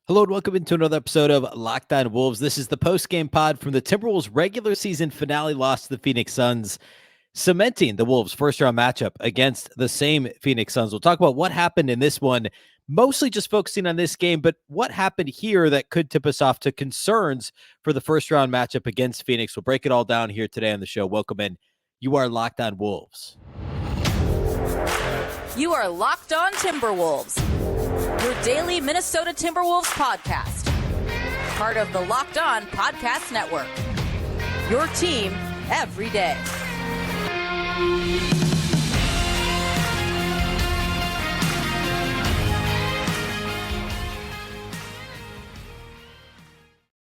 Hello and welcome into another episode of Locked On Wolves. This is the post-game pod from the Timberwolves' regular season finale loss to the Phoenix Suns, cementing the Wolves' first-round matchup against the same Phoenix Suns. We'll talk about what happened in this one, mostly just focusing on this game, but what happened here that could tip us off to concerns for the first-round matchup against Phoenix. We'll break it all down here today on the show. Welcome in. You are Locked On Wolves. You are Locked On Timberwolves, your daily Minnesota Timberwolves podcast. Part of the Locked On Podcast Network. Your team every day.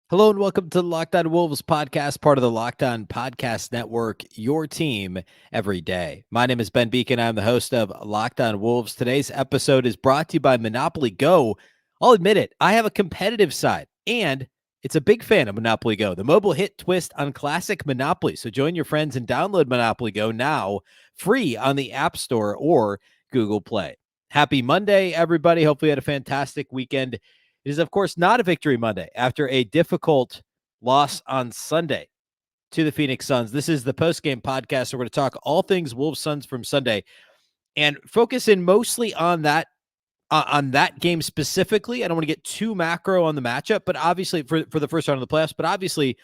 Hello and welcome to the Locked On Wolves podcast, part of the Locked On Podcast Network, your team every day. My name is Ben Beecken. I'm the host of Locked On Wolves. Today's episode is brought to you by Monopoly Go. I'll admit it, I have a competitive side, and it's a big fan of Monopoly Go, the mobile hit twist on classic Monopoly. So join your friends and download Monopoly Go now, free on the App Store or Google Play. Happy Monday, everybody. Hopefully you had a fantastic weekend. It is, of course, not a victory Monday after a difficult loss on Sunday to the Phoenix Suns. This is the post-game podcast. We're going to talk all things Wolves Suns from Sunday and focus in mostly on that game specifically. I don't want to get too macro on the matchup, but obviously for the first round of the playoffs, but obviously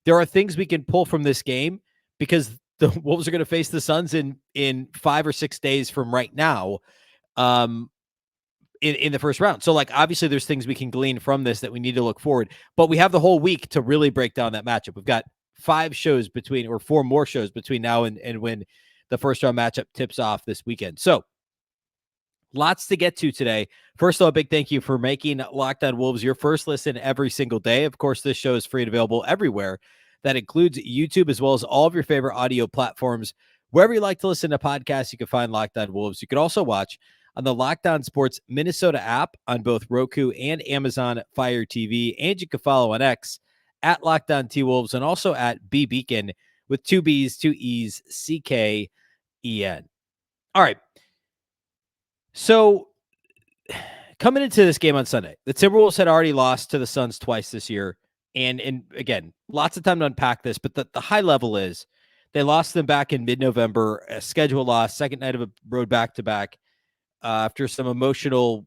there are things we can pull from this game because the Wolves are going to face the Suns in 5 or 6 days from right now. In the first round. So obviously there's things we can glean from this that we need to look forward, but we have the whole week to really break down that matchup. We've got 4 more shows between now and when the first round matchup tips off this weekend. So lots to get to today. First of all, a big thank you for making Locked On Wolves your first listen every single day. Of course, this show is free and available everywhere. That includes YouTube as well as all of your favorite audio platforms. Wherever you like to listen to podcasts, you can find Locked On Wolves. You can also watch on the Locked On Sports Minnesota app on both Roku and Amazon Fire TV. And you can follow on X at Locked On T-Wolves and also at Beecken with 2 B's, 2 E's, C-K-E-N. All right. So coming into this game on Sunday, the Timberwolves had already lost to the Suns twice this year. And again, lots of time to unpack this, but the high level is they lost them back in mid-November, a schedule loss, second night of a road back-to-back. After some emotional,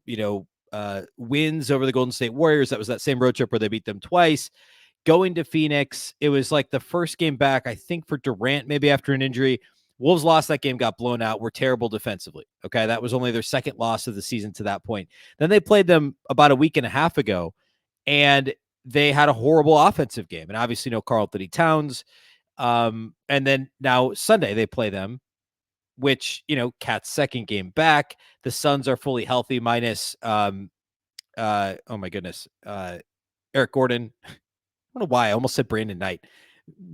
wins over the Golden State Warriors. That was that same road trip where they beat them twice. Going to Phoenix, it was like the first game back, I think, for Durant, maybe after an injury. Wolves lost that game, got blown out, were terrible defensively. Okay, that was only their second loss of the season to that point. Then they played them about a week and a half ago, and they had a horrible offensive game. And obviously no Karl-Anthony Towns. And then now Sunday they play them, which, Cat's second game back. The Suns are fully healthy minus, oh my goodness, Eric Gordon. I don't know why I almost said Brandon Knight.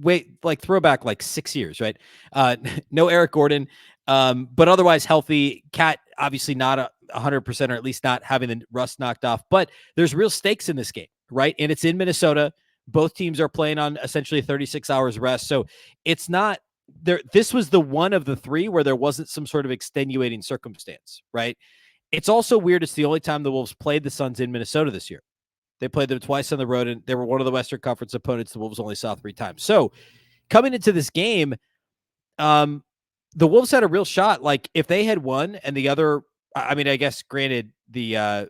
Wait, throwback 6 years, right? No Eric Gordon, but otherwise healthy. Cat obviously not 100%, or at least not having the rust knocked off, but there's real stakes in this game, right? And it's in Minnesota. Both teams are playing on essentially 36 hours rest. So it's not, this was the one of the 3 where there wasn't some sort of extenuating circumstance, right? It's also weird. It's the only time the Wolves played the Suns in Minnesota this year. They played them twice on the road, and they were one of the Western Conference opponents the Wolves only saw 3 times. So coming into this game, the Wolves had a real shot. If they had won and the other, I guess granted I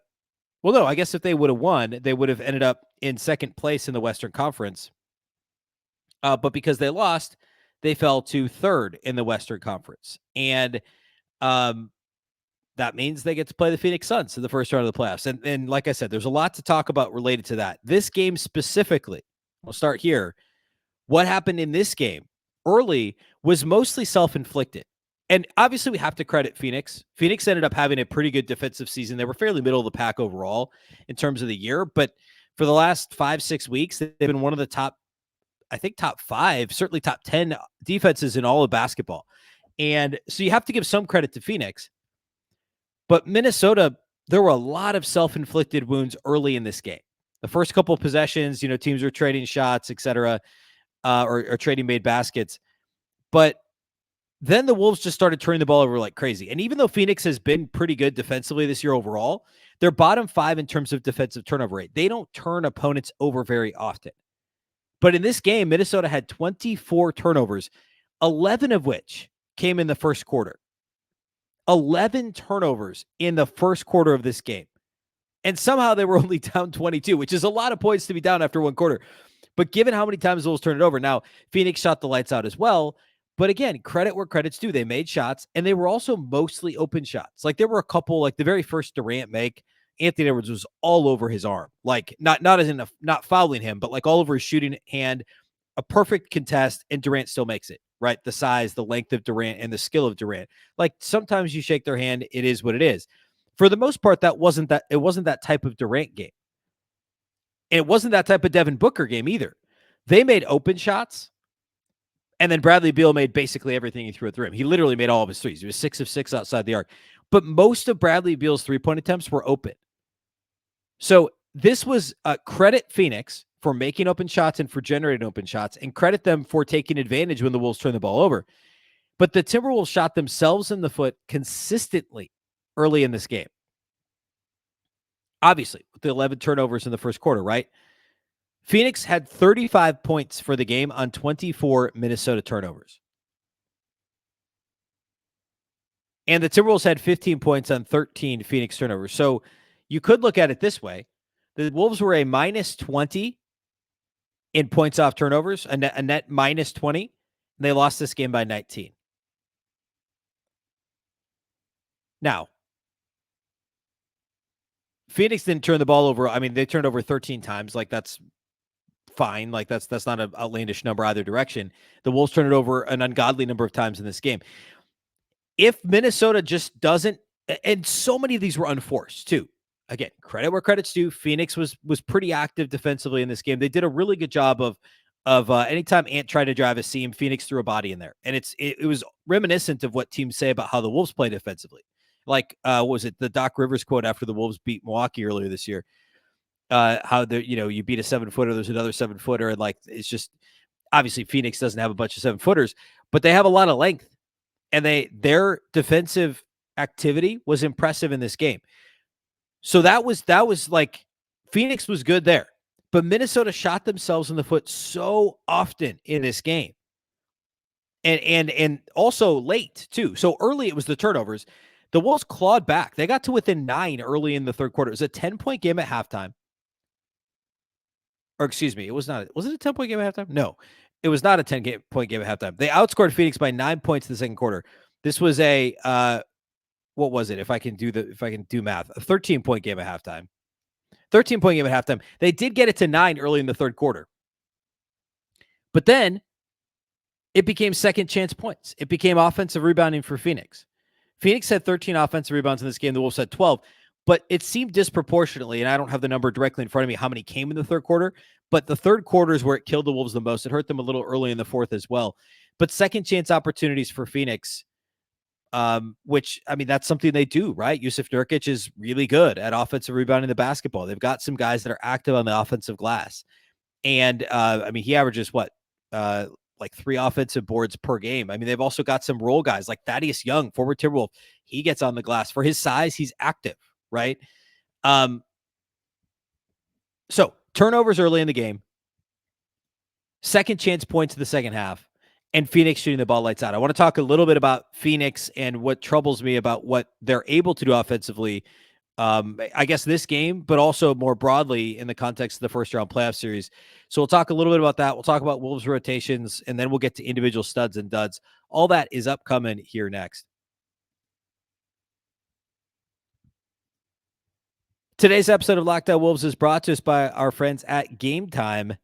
guess if they would have won, they would have ended up in second place in the Western Conference. But because they lost, they fell to third in the Western Conference. And that means they get to play the Phoenix Suns in the first round of the playoffs. And like I said, there's a lot to talk about related to that. This game specifically, we'll start here. What happened in this game early was mostly self-inflicted. And obviously we have to credit Phoenix. Phoenix ended up having a pretty good defensive season. They were fairly middle of the pack overall in terms of the year. But for the last 5-6 weeks, they've been one of the top 5, certainly top 10 defenses in all of basketball. And so you have to give some credit to Phoenix. But Minnesota, there were a lot of self-inflicted wounds early in this game. The first couple of possessions, teams were trading shots, et cetera, or trading made baskets. But then the Wolves just started turning the ball over like crazy. And even though Phoenix has been pretty good defensively this year overall, they're bottom 5 in terms of defensive turnover rate. They don't turn opponents over very often. But in this game, Minnesota had 24 turnovers, 11 of which came in the first quarter. 11 turnovers in the first quarter of this game. And somehow they were only down 22, which is a lot of points to be down after one quarter. But given how many times the Wolves turned it over, now Phoenix shot the lights out as well. But again, credit where credit's due. They made shots, and they were also mostly open shots. Like there were a couple, like the very first Durant make, Anthony Edwards was all over his arm. Like not as in not fouling him, but like all over his shooting hand, a perfect contest, and Durant still makes it, right? The size, the length of Durant, and the skill of Durant. Like sometimes you shake their hand, it is what it is. For the most part, it wasn't that type of Durant game. And it wasn't that type of Devin Booker game either. They made open shots, and then Bradley Beal made basically everything he threw at the rim. He literally made all of his threes. He was 6 of 6 outside the arc. But most of Bradley Beal's three-point attempts were open. So this was credit Phoenix for making open shots and for generating open shots, and credit them for taking advantage when the Wolves turned the ball over. But the Timberwolves shot themselves in the foot consistently early in this game. Obviously, with the 11 turnovers in the first quarter, right? Phoenix had 35 points for the game on 24 Minnesota turnovers. And the Timberwolves had 15 points on 13 Phoenix turnovers. So you could look at it this way. The Wolves were a minus 20 in points off turnovers, a net minus 20. And they lost this game by 19. Now, Phoenix didn't turn the ball over. I mean, they turned over 13 times. Like, that's fine. Like, that's not an outlandish number either direction. The Wolves turned it over an ungodly number of times in this game. If Minnesota just doesn't, and so many of these were unforced too. Again, credit where credit's due. Phoenix was pretty active defensively in this game. They did a really good job of anytime Ant tried to drive a seam, Phoenix threw a body in there. And it was reminiscent of what teams say about how the Wolves play defensively. Like, what was it, the Doc Rivers quote after the Wolves beat Milwaukee earlier this year? How you beat a 7-footer, there's another 7-footer, and like it's just obviously Phoenix doesn't have a bunch of 7-footers, but they have a lot of length, and their defensive activity was impressive in this game. So that was like Phoenix was good there, but Minnesota shot themselves in the foot so often in this game, and also late too. So early it was the turnovers. The Wolves clawed back. They got to within 9 early in the third quarter. It was a 10-point game at halftime. Or excuse me, was it a 10-point game at halftime? No, it was not a 10-point game at halftime. They outscored Phoenix by 9 points in the second quarter. This was a what was it? If I can do math, a 13-point game at halftime. 13-point game at halftime. They did get it to 9 early in the third quarter. But then it became second chance points. It became offensive rebounding for Phoenix. Phoenix had 13 offensive rebounds in this game. The Wolves had 12. But it seemed disproportionately, and I don't have the number directly in front of me how many came in the third quarter, but the third quarter is where it killed the Wolves the most. It hurt them a little early in the fourth as well. But second chance opportunities for Phoenix, which, I mean, that's something they do, right? Yusuf Nurkic is really good at offensive rebounding the basketball. They've got some guys that are active on the offensive glass. And, I mean, he averages like 3 offensive boards per game. I mean, they've also got some role guys like Thaddeus Young, former Timberwolf. He gets on the glass. For his size, he's active, right? So turnovers early in the game, second chance points in the second half, and Phoenix shooting the ball lights out. I want to talk a little bit about Phoenix and what troubles me about what they're able to do offensively. I guess this game, but also more broadly in the context of the first round playoff series. So we'll talk a little bit about that. We'll talk about Wolves rotations, and then we'll get to individual studs and duds. All that is upcoming here next. Today's episode of Locked On Wolves is brought to us by our friends at Game Time.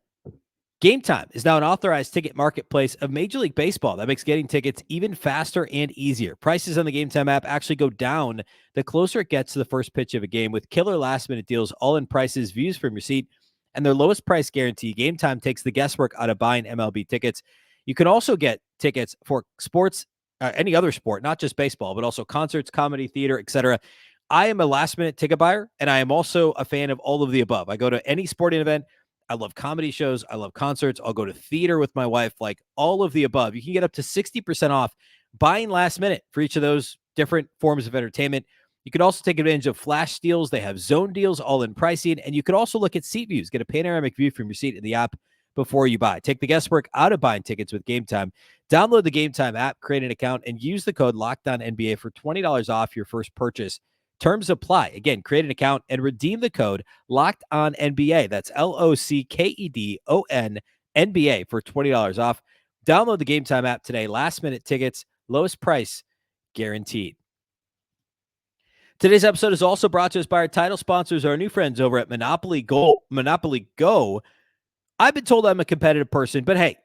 Game Time is now an authorized ticket marketplace of Major League Baseball that makes getting tickets even faster and easier. Prices on the Game Time app actually go down the closer it gets to the first pitch of a game, with killer last-minute deals, all-in prices, views from your seat, and their lowest price guarantee. Game Time takes the guesswork out of buying MLB tickets. You can also get tickets for sports, any other sport, not just baseball, but also concerts, comedy, theater, etc. I am a last-minute ticket buyer, and I am also a fan of all of the above. I go to any sporting event. I love comedy shows. I love concerts. I'll go to theater with my wife, like all of the above. You can get up to 60% off buying last minute for each of those different forms of entertainment. You can also take advantage of flash deals. They have zone deals, all-in pricing, and you can also look at seat views. Get a panoramic view from your seat in the app before you buy. Take the guesswork out of buying tickets with Game Time. Download the Game Time app, create an account, and use the code LOCKEDONNBA for $20 off your first purchase. Terms apply. Again, create an account and redeem the code LOCKEDONNBA. That's LOCKEDON NBA for $20 off. Download the Game Time app today. Last-minute tickets, lowest price guaranteed. Today's episode is also brought to us by our title sponsors, our new friends over at Monopoly Go. Monopoly Go. I've been told I'm a competitive person, but hey,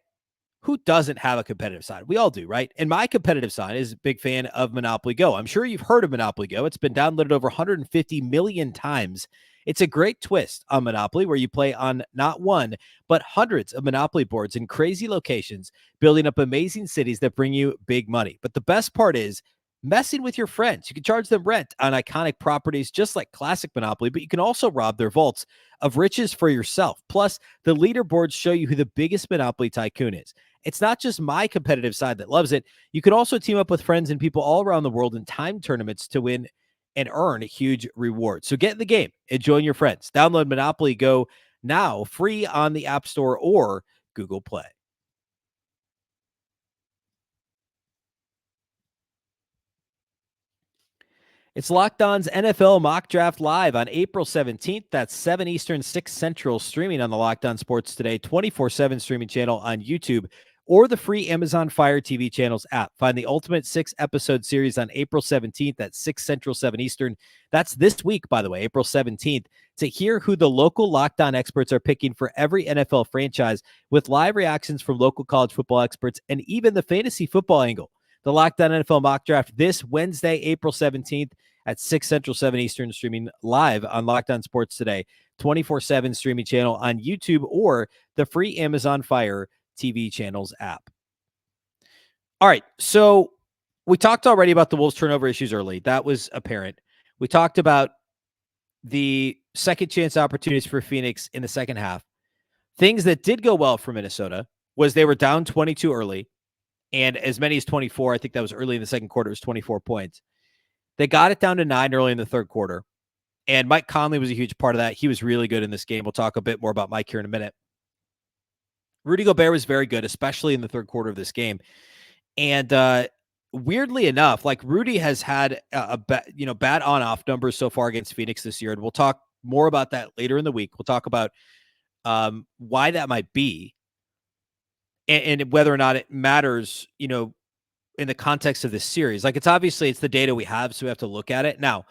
who doesn't have a competitive side? We all do, right? And my competitive side is a big fan of Monopoly Go. I'm sure you've heard of Monopoly Go. It's been downloaded over 150 million times. It's a great twist on Monopoly where you play on not one, but hundreds of Monopoly boards in crazy locations, building up amazing cities that bring you big money. But the best part is messing with your friends. You can charge them rent on iconic properties just like classic Monopoly, but you can also rob their vaults of riches for yourself. Plus, the leaderboards show you who the biggest Monopoly tycoon is. It's not just my competitive side that loves it. You can also team up with friends and people all around the world in time tournaments to win and earn huge rewards. So get in the game and join your friends. Download Monopoly Go now, free on the App Store or Google Play. It's Locked On's NFL Mock Draft Live on April 17th. That's 7 Eastern, 6 Central, streaming on the Locked On Sports Today 24/7 streaming channel on YouTube or the free Amazon Fire TV channels app. Find the ultimate 6-episode series on April 17th at 6 Central, 7 Eastern. That's this week, by the way, April 17th, to hear who the local Locked On experts are picking for every NFL franchise with live reactions from local college football experts and even the fantasy football angle. The Locked On NFL Mock Draft this Wednesday, April 17th at 6 Central, 7 Eastern, streaming live on Locked On Sports Today, 24/7 streaming channel on YouTube or the free Amazon Fire TV channels app. All right, so we talked already about the Wolves turnover issues early. That was apparent. We talked about the second chance opportunities for Phoenix in the second half. Things that did go well for Minnesota was they were down 22 early, and as many as 24. I think that was early in the second quarter. It was 24 points. They got it down to 9 early in the third quarter, and Mike Conley was a huge part of that. He was really good in this game. We'll talk a bit more about Mike here in a minute. Rudy Gobert was very good, especially in the third quarter of this game. And weirdly enough, like Rudy has had bad on-off numbers so far against Phoenix this year, and we'll talk more about that later in the week. We'll talk about why that might be, and whether or not it matters, in the context of this series. Like, it's the data we have, so we have to look at it. Now,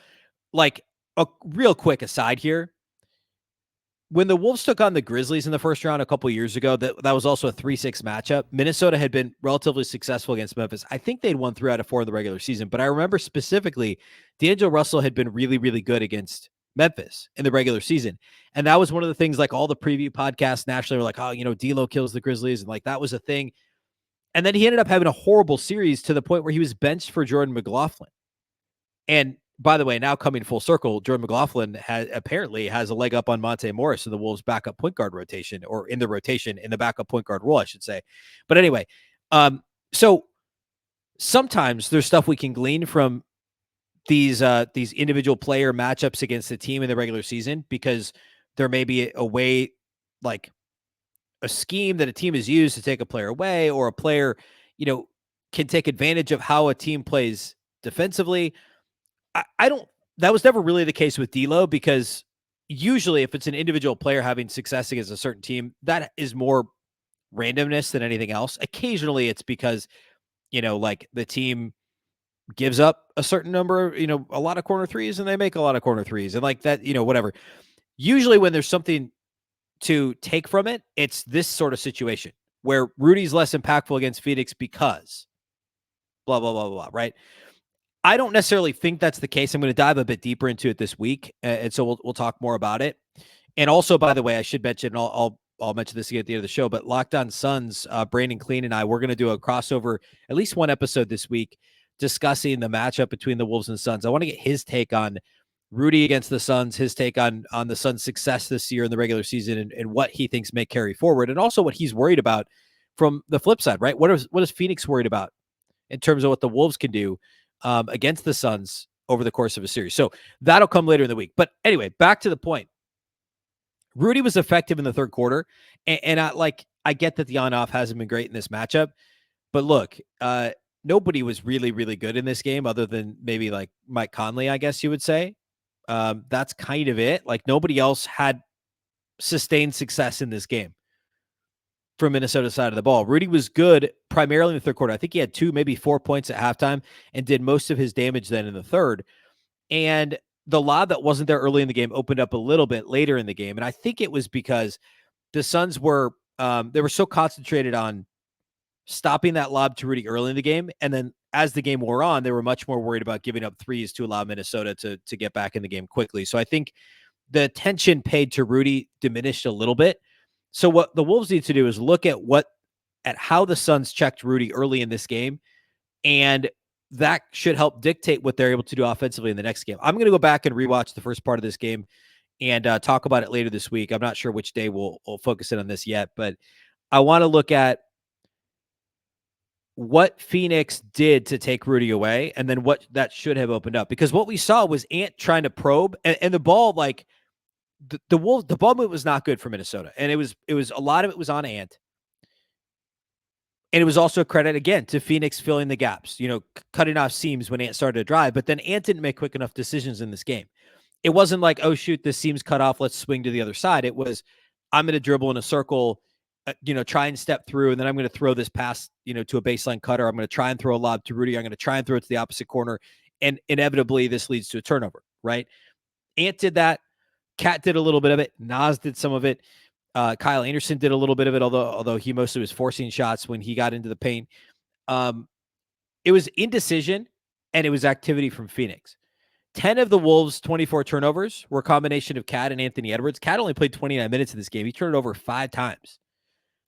like, a real quick aside here, when the Wolves took on the Grizzlies in the first round a couple years ago, that was also a 3-6 matchup. Minnesota had been relatively successful against Memphis. I think they'd won 3 out of 4 in the regular season, but I remember specifically D'Angelo Russell had been really, really good against Memphis in the regular season. And that was one of the things, like, all the preview podcasts nationally were like, oh, D'Lo kills the Grizzlies. And like, that was a thing. And then he ended up having a horrible series to the point where he was benched for Jordan McLaughlin. And by the way, now coming full circle, Jordan McLaughlin apparently has a leg up on Monte Morris in the Wolves' backup point guard rotation, or in the rotation in the backup point guard role, I should say. But anyway, so sometimes there's stuff we can glean from these individual player matchups against the team in the regular season, because there may be a way, like a scheme that a team has used to take a player away, or a player, can take advantage of how a team plays defensively. That was never really the case with D'Lo, because usually if it's an individual player having success against a certain team, that is more randomness than anything else. Occasionally it's because, like the team gives up a certain number, a lot of corner threes, and they make a lot of corner threes, and like that, whatever. Usually when there's something to take from it, it's this sort of situation where Rudy's less impactful against Phoenix because blah, blah, blah, blah, right? I don't necessarily think that's the case. I'm going to dive a bit deeper into it this week, and so we'll talk more about it. And also, by the way, I should mention, and I'll mention this again at the end of the show, but Locked On Suns, Brandon Clean and I, we're going to do a crossover, at least one episode this week, discussing the matchup between the Wolves and Suns. I want to get his take on Rudy against the Suns, his take on the Suns' success this year in the regular season, and what he thinks may carry forward, and also what he's worried about from the flip side, right? What is Phoenix worried about in terms of what the Wolves can do against the Suns over the course of a series. So that'll come later in the week. But anyway, back to the point. Rudy was effective in the third quarter, and I get that the on-off hasn't been great in this matchup, but look, nobody was really, really good in this game other than maybe like Mike Conley, I guess you would say. That's kind of it. Like nobody else had sustained success in this game from Minnesota's side of the ball. Rudy was good primarily in the third quarter. I think he had 2, maybe 4 points at halftime and did most of his damage then in the third. And the lob that wasn't there early in the game opened up a little bit later in the game. And I think it was because the Suns were they were so concentrated on stopping that lob to Rudy early in the game. And then as the game wore on, they were much more worried about giving up threes to allow Minnesota to get back in the game quickly. So I think the attention paid to Rudy diminished a little bit. So what the Wolves need to do is look at how the Suns checked Rudy early in this game, and that should help dictate what they're able to do offensively in the next game. I'm going to go back and rewatch the first part of this game and talk about it later this week. I'm not sure which day we'll focus in on this yet, but I want to look at what Phoenix did to take Rudy away and then what that should have opened up. Because what we saw was Ant trying to probe, and the ball, like, the Wolves, the ball movement was not good for Minnesota. And it was a lot of it was on Ant. And it was also a credit again to Phoenix filling the gaps, cutting off seams when Ant started to drive, but then Ant didn't make quick enough decisions in this game. It wasn't like, oh shoot, this seam's cut off, let's swing to the other side. It was, I'm going to dribble in a circle, try and step through, and then I'm going to throw this pass, to a baseline cutter. I'm going to try and throw a lob to Rudy. I'm going to try and throw it to the opposite corner. And inevitably this leads to a turnover, right? Ant did that. Cat did a little bit of it. Nas did some of it. Kyle Anderson did a little bit of it, although he mostly was forcing shots when he got into the paint. It was indecision, and it was activity from Phoenix. 10 of the Wolves' 24 turnovers were a combination of Cat and Anthony Edwards. Cat only played 29 minutes in this game. He turned it over 5 times.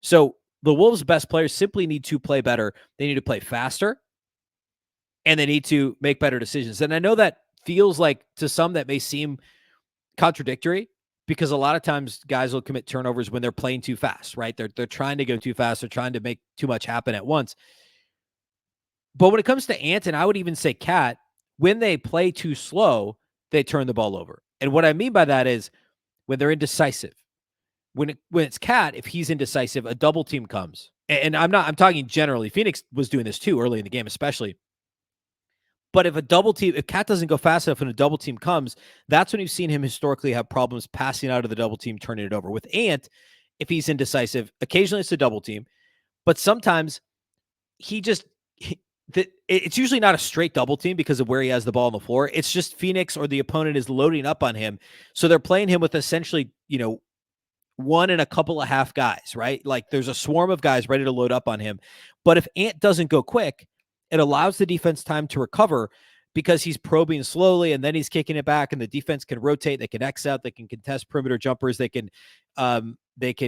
So the Wolves' best players simply need to play better. They need to play faster, and they need to make better decisions. And I know that feels like, to some, that may seem contradictory, because a lot of times guys will commit turnovers when they're playing too fast, right? They're trying to go too fast. They're trying to make too much happen at once. But when it comes to Ant, and I would even say Cat, when they play too slow, they turn the ball over. And what I mean by that is when they're indecisive. When it's Cat, if he's indecisive, a double team comes. And I'm talking generally. Phoenix was doing this too early in the game, especially. But if Cat doesn't go fast enough and a double team comes, that's when you've seen him historically have problems passing out of the double team, turning it over. With Ant, if he's indecisive, occasionally it's a double team, but sometimes it's usually not a straight double team because of where he has the ball on the floor. It's just Phoenix or the opponent is loading up on him. So they're playing him with essentially, one and a couple of half guys, right? Like there's a swarm of guys ready to load up on him. But if Ant doesn't go quick, it allows the defense time to recover because he's probing slowly and then he's kicking it back, and the defense can rotate. They can X out. They can contest perimeter jumpers. They can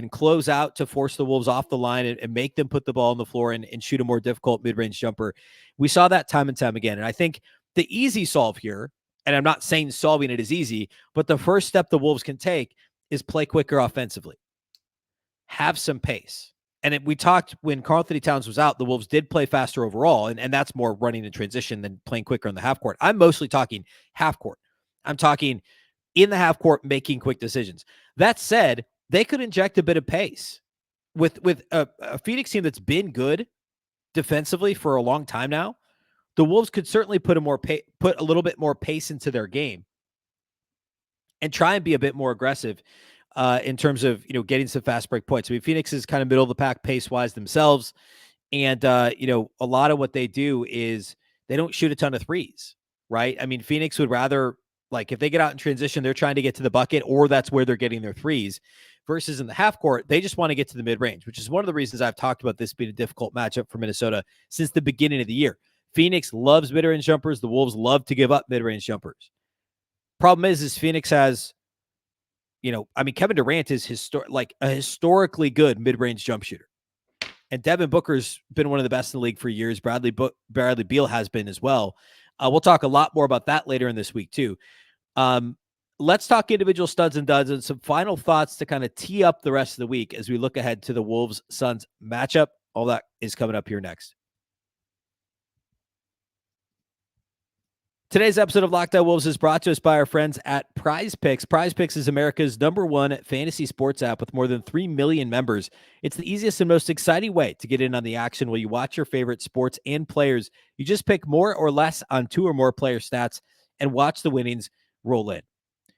close out to force the Wolves off the line and make them put the ball on the floor and shoot a more difficult mid-range jumper. We saw that time and time again. And I think the easy solve here, and I'm not saying solving it is easy, but the first step the Wolves can take is play quicker offensively. Have some pace. And we talked when Karl-Anthony Towns was out, the Wolves did play faster overall, and that's more running in transition than playing quicker in the half court. I'm mostly talking half court. I'm talking in the half court, making quick decisions. That said, they could inject a bit of pace with a Phoenix team that's been good defensively for a long time now. The Wolves could certainly put a little bit more pace into their game and try and be a bit more aggressive in terms of, getting some fast break points. I mean, Phoenix is kind of middle of the pack pace wise themselves. And, a lot of what they do is they don't shoot a ton of threes, right? I mean, Phoenix would rather, like, if they get out in transition, they're trying to get to the bucket, or that's where they're getting their threes, versus in the half court, they just want to get to the mid range, which is one of the reasons I've talked about this being a difficult matchup for Minnesota since the beginning of the year. Phoenix loves mid range jumpers. The Wolves love to give up mid range jumpers. Problem is Phoenix has, Kevin Durant is a historically good mid-range jump shooter. And Devin Booker's been one of the best in the league for years. Bradley Beal has been as well. We'll talk a lot more about that later in this week too. Let's talk individual studs and duds and some final thoughts to kind of tee up the rest of the week as we look ahead to the Wolves-Suns matchup. All that is coming up here next. Today's episode of Locked On Wolves is brought to us by our friends at Prize Picks. Prize Picks is America's #1 fantasy sports app with more than 3 million members. It's the easiest and most exciting way to get in on the action while you watch your favorite sports and players. You just pick more or less on 2 or more player stats and watch the winnings roll in.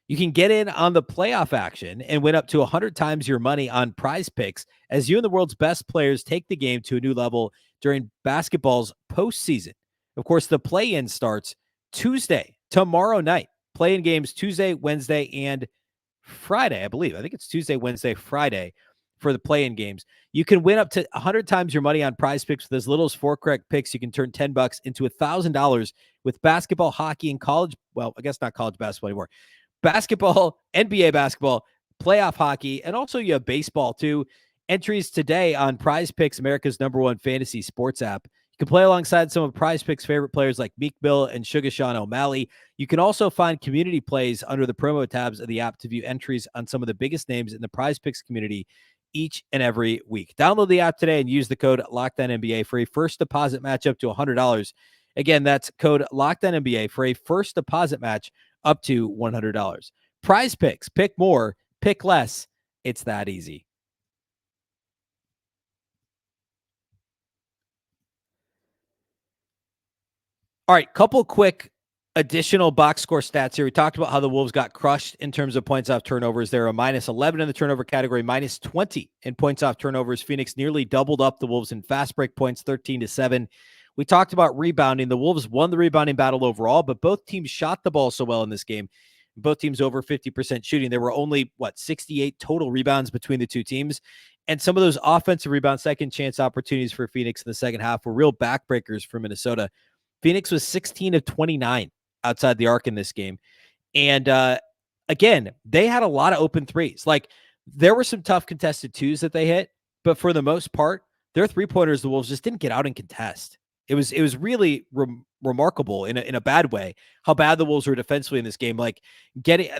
You can get in on the playoff action and win up to 100 times your money on Prize Picks as you and the world's best players take the game to a new level during basketball's postseason. Of course, the play-in starts Tuesday, tomorrow night. Play-in games Tuesday, Wednesday, and Friday, I believe. I think it's Tuesday, Wednesday, Friday for the play-in games. You can win up to 100 times your money on Prize Picks with as little as 4 correct picks. You can turn $10 into $1,000 with basketball, hockey, and college. Well, I guess not college basketball anymore. Basketball, NBA basketball, playoff hockey, and also you have baseball too. Entries today on Prize Picks, America's #1 fantasy sports app. You can play alongside some of Prize Picks' favorite players like Meek Mill and Sugar Sean O'Malley. You can also find community plays under the promo tabs of the app to view entries on some of the biggest names in the Prize Picks community each and every week. Download the app today and use the code LOCKEDONNBA for a first deposit match up to $100. Again, that's code LOCKEDONNBA for a first deposit match up to $100. Prize Picks. Pick more, pick less. It's that easy. All right, couple quick additional box score stats here. We talked about how the Wolves got crushed in terms of points off turnovers. They're a -11 in the turnover category, -20 in points off turnovers. Phoenix nearly doubled up the Wolves in fast break points, 13-7. We talked about rebounding. The Wolves won the rebounding battle overall, but both teams shot the ball so well in this game. Both teams over 50% shooting. There were only, 68 total rebounds between the two teams. And some of those offensive rebound second chance opportunities for Phoenix in the second half were real backbreakers for Minnesota. Phoenix was 16 of 29 outside the arc in this game. And again, they had a lot of open threes. Like, there were some tough contested twos that they hit, but for the most part, their three-pointers, the Wolves just didn't get out and contest. It was really remarkable in a bad way how bad the Wolves were defensively in this game. Like, Jaden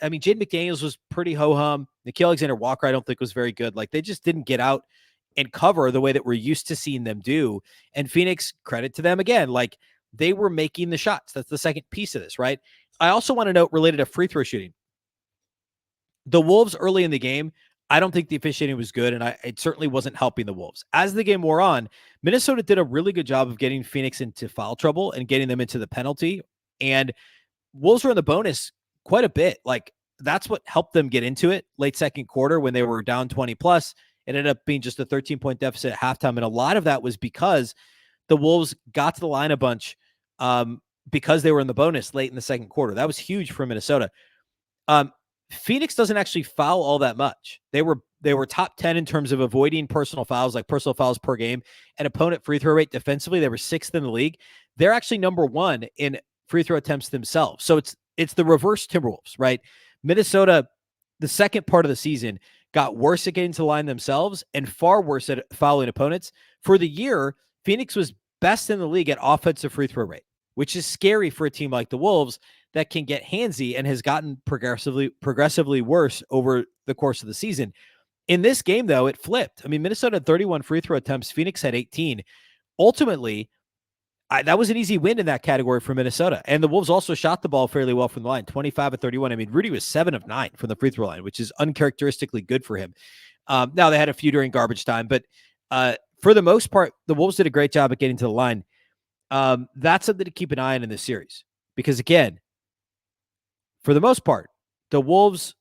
McDaniels was pretty ho-hum. Nickeil Alexander-Walker, I don't think, was very good. Like, they just didn't get out and cover the way that we're used to seeing them do. And Phoenix, credit to them again, like, they were making the shots. That's the second piece of this, right? I also want to note related to free throw shooting. The Wolves early in the game, I don't think the officiating was good, and it certainly wasn't helping the Wolves. As the game wore on, Minnesota did a really good job of getting Phoenix into foul trouble and getting them into the penalty. And Wolves were in the bonus quite a bit. Like, that's what helped them get into it late second quarter when they were down 20 plus. It ended up being just a 13-point deficit at halftime. And a lot of that was because the Wolves got to the line a bunch because they were in the bonus late in the second quarter. That was huge for Minnesota. Phoenix doesn't actually foul all that much. They were top 10 in terms of avoiding personal fouls, like personal fouls per game, and opponent free throw rate defensively. They were 6th in the league. They're actually number 1 in free throw attempts themselves. So it's the reverse Timberwolves, right? Minnesota, the second part of the season, got worse at getting to the line themselves and far worse at fouling opponents. For the year, Phoenix was best in the league at offensive free throw rate, which is scary for a team like the Wolves that can get handsy and has gotten progressively worse over the course of the season. In this game, though, it flipped. I mean, Minnesota had 31 free throw attempts. Phoenix had 18. Ultimately, that was an easy win in that category for Minnesota. And the Wolves also shot the ball fairly well from the line, 25 of 31. I mean, Rudy was 7 of 9 from the free throw line, which is uncharacteristically good for him. Now, they had a few during garbage time, but for the most part, the Wolves did a great job at getting to the line. That's something to keep an eye on in this series. Because, again, for the most part, the Wolves,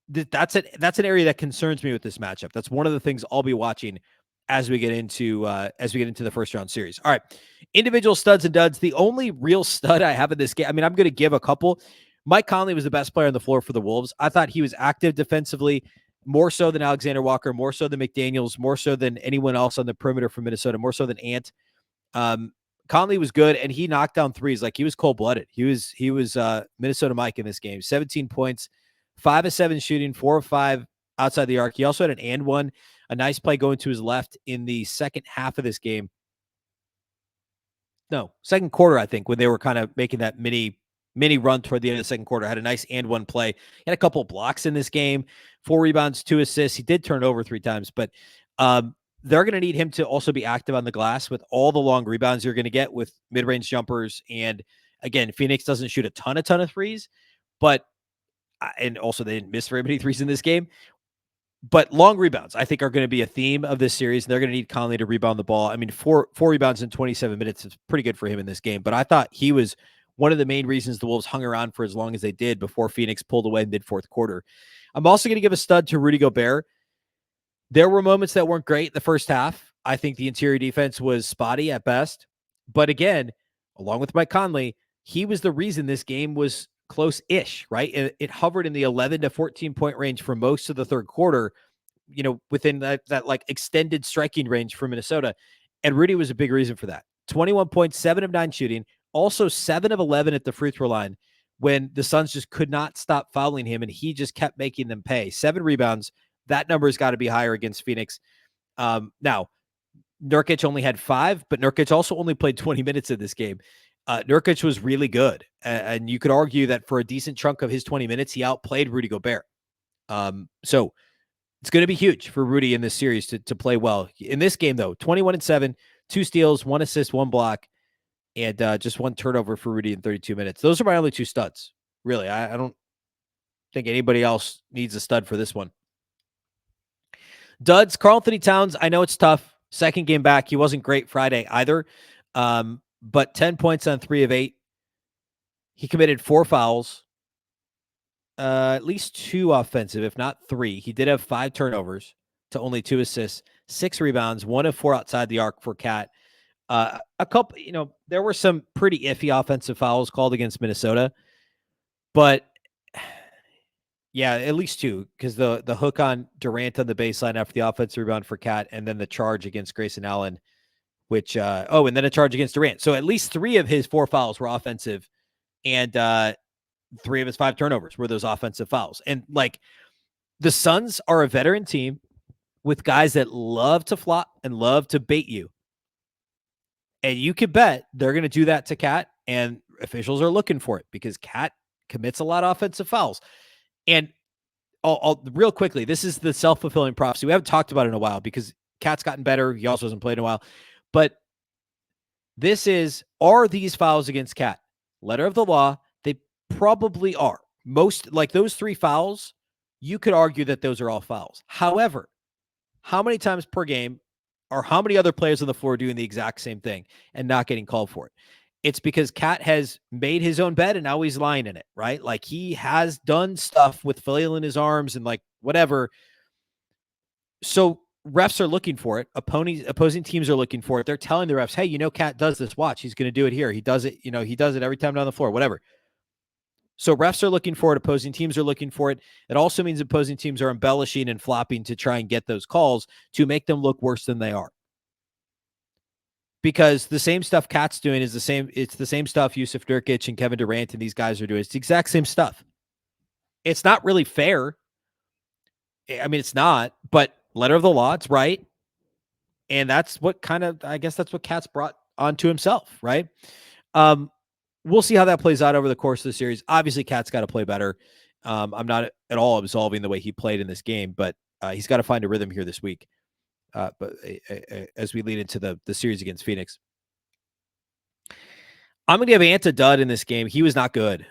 that's an area that concerns me with this matchup. That's one of the things I'll be watching as we get into the first round series. All right, individual studs and duds. The only real stud I have in this game, I mean, I'm going to give a couple. Mike Conley was the best player on the floor for the Wolves. I thought he was active defensively, more so than Alexander Walker, more so than McDaniels, more so than anyone else on the perimeter for Minnesota, more so than Ant. Conley was good, and he knocked down threes. Like, he was cold-blooded. He was Minnesota Mike in this game. 17 points, 5 of 7 shooting, 4 of 5 outside the arc. He also had an and one, a nice play going to his left in the second half of this game. No, second quarter, I think, when they were kind of making that mini run toward the end of the second quarter. Had a nice and one play. He had a couple of blocks in this game, 4 rebounds, 2 assists. He did turn it over 3 times, but they're going to need him to also be active on the glass with all the long rebounds you're going to get with mid-range jumpers and Again, Phoenix doesn't shoot a ton of threes, but and also they didn't miss very many threes in this game. But long rebounds, I think, are going to be a theme of this series. And they're going to need Conley to rebound the ball. I mean, four rebounds in 27 minutes is pretty good for him in this game. But I thought he was one of the main reasons the Wolves hung around for as long as they did before Phoenix pulled away in mid-fourth quarter. I'm also going to give a stud to Rudy Gobert. There were moments that weren't great in the first half. I think the interior defense was spotty at best. But again, along with Mike Conley, he was the reason this game was close-ish, right? It hovered in the 11 to 14 point range for most of the third quarter, within that like extended striking range for Minnesota. And Rudy was a big reason for that. 21.7 of 9 shooting, also 7 of 11 at the free throw line when the Suns just could not stop fouling him and he just kept making them pay. 7 rebounds. That number has got to be higher against Phoenix. Now, Nurkic only had 5, but Nurkic also only played 20 minutes in this game. Nurkic was really good. And you could argue that for a decent chunk of his 20 minutes, he outplayed Rudy Gobert. So it's going to be huge for Rudy in this series to play well. In this game, though, 21-7, 2 steals, 1 assist, 1 block, and just 1 turnover for Rudy in 32 minutes. Those are my only 2 studs. Really, I don't think anybody else needs a stud for this one. Duds, Karl-Anthony Towns, I know it's tough. Second game back. He wasn't great Friday either. But 10 points on 3 of 8. He committed 4 fouls. At least 2 offensive, if not 3. He did have 5 turnovers to only 2 assists, 6 rebounds, 1 of 4 outside the arc for Cat. A couple, there were some pretty iffy offensive fouls called against Minnesota, but yeah, at least 2, because the hook on Durant on the baseline after the offensive rebound for Cat, and then the charge against Grayson Allen, which, and then a charge against Durant. So at least 3 of his 4 fouls were offensive, and 3 of his 5 turnovers were those offensive fouls. And like, the Suns are a veteran team with guys that love to flop and love to bait you. And you could bet they're going to do that to Cat, and officials are looking for it because Cat commits a lot of offensive fouls. And I'll real quickly, this is the self-fulfilling prophecy. We haven't talked about it in a while because Cat's gotten better. He also hasn't played in a while. But are these fouls against Cat? Letter of the law, they probably are. Most, like those 3 fouls, you could argue that those are all fouls. However, how many times per game are how many other players on the floor doing the exact same thing and not getting called for it? It's because Cat has made his own bed and now he's lying in it, right? Like, he has done stuff with flailing his arms and like whatever. So refs are looking for it. Opposing teams are looking for it. They're telling the refs, hey, Cat does this. Watch, he's going to do it here. He does it. He does it every time down the floor, whatever. So refs are looking for it. Opposing teams are looking for it. It also means opposing teams are embellishing and flopping to try and get those calls to make them look worse than they are. Because the same stuff Cat's doing is the same. It's the same stuff Yusuf Nurkic and Kevin Durant and these guys are doing. It's the exact same stuff. It's not really fair. I mean, it's not, but letter of the law, it's right. And that's what that's what Cat's brought onto himself, right? We'll see how that plays out over the course of the series. Obviously, Cat's got to play better. I'm not at all absolving the way he played in this game, but he's got to find a rhythm here this week. But as we lead into the series against Phoenix, I'm going to give Ant a dud in this game. He was not good.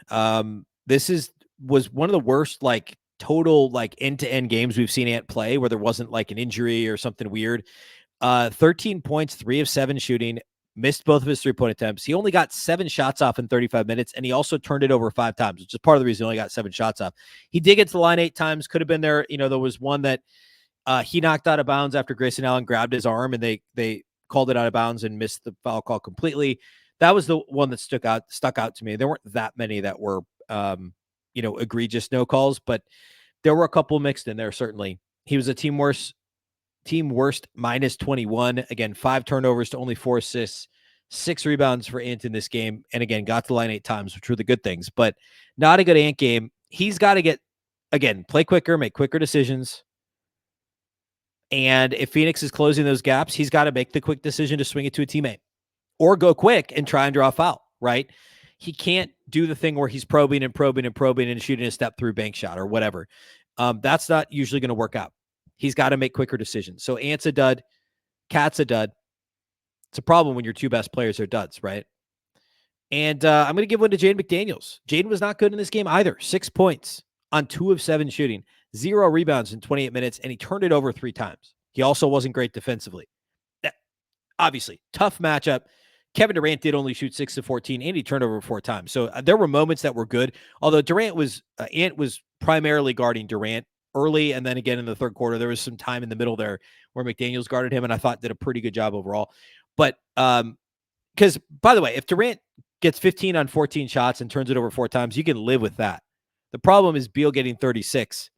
This was one of the worst, like, total, like, end-to-end games we've seen Ant play where there wasn't like an injury or something weird. 13 points, 3 of 7 shooting, missed both of his 3-point attempts. He only got 7 shots off in 35 minutes, and he also turned it over 5 times, which is part of the reason he only got 7 shots off. He did get to the line 8 times. Could have been there. There was one that he knocked out of bounds after Grayson Allen grabbed his arm, and they called it out of bounds and missed the foul call completely. That was the one that stuck out to me. There weren't that many that were, egregious no calls, but there were a couple mixed in there. Certainly, he was a team worst minus 21. Again, 5 turnovers to only 4 assists, 6 rebounds for Ant in this game. And again, got to the line 8 times, which were the good things, but not a good Ant game. He's got to play quicker, make quicker decisions. And if Phoenix is closing those gaps, he's got to make the quick decision to swing it to a teammate or go quick and try and draw a foul, right? He can't do the thing where he's probing and shooting a step through bank shot or whatever. That's not usually going to work out. He's got to make quicker decisions. So Ant's a dud. Cat's a dud. It's a problem when your 2 best players are duds, right? And I'm going to give one to Jaden McDaniels. Jaden was not good in this game either. 6 points on 2 of 7 shooting, 0 rebounds in 28 minutes, and he turned it over 3 times. He also wasn't great defensively. That, obviously, tough matchup. Kevin Durant did only shoot 6 of 14, and he turned over 4 times. So there were moments that were good, although Ant was primarily guarding Durant early, and then again in the third quarter, there was some time in the middle there where McDaniels guarded him, and I thought did a pretty good job overall. But because, by the way, if Durant gets 15 on 14 shots and turns it over 4 times, you can live with that. The problem is Beal getting 36.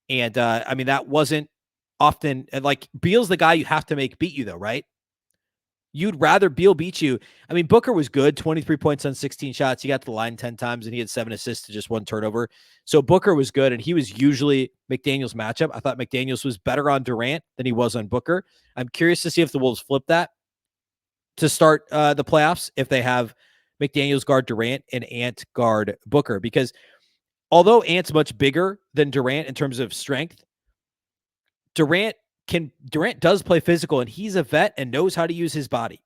And, I mean, that wasn't often, like, Beal's the guy you have to make beat you, though, right? You'd rather Beal beat you. I mean, Booker was good, 23 points on 16 shots. He got to the line 10 times, and he had 7 assists to just 1 turnover. So Booker was good, and he was usually McDaniels' matchup. I thought McDaniels was better on Durant than he was on Booker. I'm curious to see if the Wolves flip that to start the playoffs, if they have McDaniels guard Durant and Ant guard Booker. Because although Ant's much bigger than Durant in terms of strength, Durant does play physical, and he's a vet and knows how to use his body.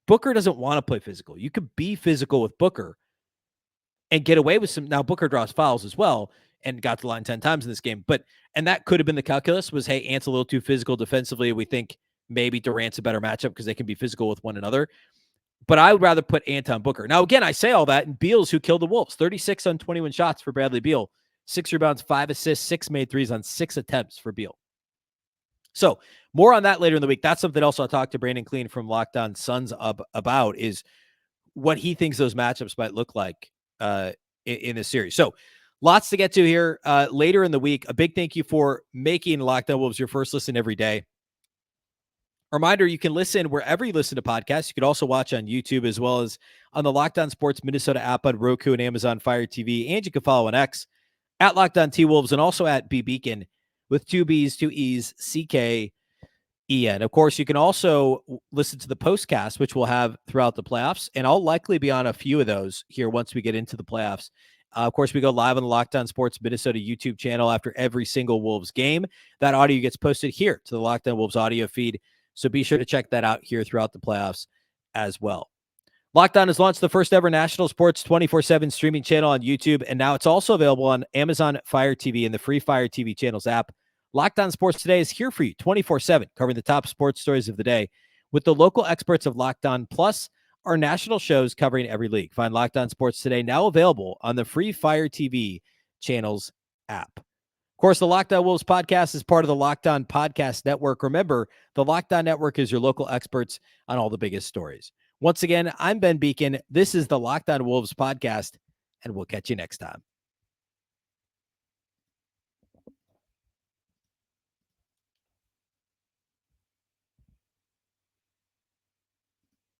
Booker doesn't want to play physical. You could be physical with Booker and get away with some. Now, Booker draws fouls as well and got to the line 10 times in this game. And that could have been the calculus was, hey, Ant's a little too physical defensively. We think maybe Durant's a better matchup because they can be physical with one another. But I would rather put Ant on Booker. Now, again, I say all that, and Beal's who killed the Wolves. 36 on 21 shots for Bradley Beal. 6 rebounds, 5 assists, 6 made threes on 6 attempts for Beal. So more on that later in the week. That's something else I'll talk to Brandon Clean from Locked On Suns about, is what he thinks those matchups might look like in this series. So lots to get to here later in the week. A big thank you for making Locked On Wolves your first listen every day. Reminder, you can listen wherever you listen to podcasts. You can also watch on YouTube as well as on the Locked On Sports Minnesota app on Roku and Amazon Fire TV. And you can follow on X at Locked On T-Wolves and also at Beecken with 2 B's, 2 E's, C-K-E-N. Of course, you can also listen to the postcast, which we'll have throughout the playoffs. And I'll likely be on a few of those here once we get into the playoffs. Of course, we go live on the Locked On Sports Minnesota YouTube channel after every single Wolves game. That audio gets posted here to the Locked On Wolves audio feed. So be sure to check that out here throughout the playoffs as well. Locked On has launched the first ever national sports 24/7 streaming channel on YouTube, and now it's also available on Amazon Fire TV and the free Fire TV channels app. Locked On Sports Today is here for you 24/7, covering the top sports stories of the day with the local experts of Locked On, plus our national shows covering every league. Find Locked On Sports Today now available on the free Fire TV channels app. Of course, the Locked On Wolves podcast is part of the Locked On Podcast Network. Remember, the Locked On Network is your local experts on all the biggest stories. Once again, I'm Ben Beecken. This is the Locked On Wolves podcast, and we'll catch you next time.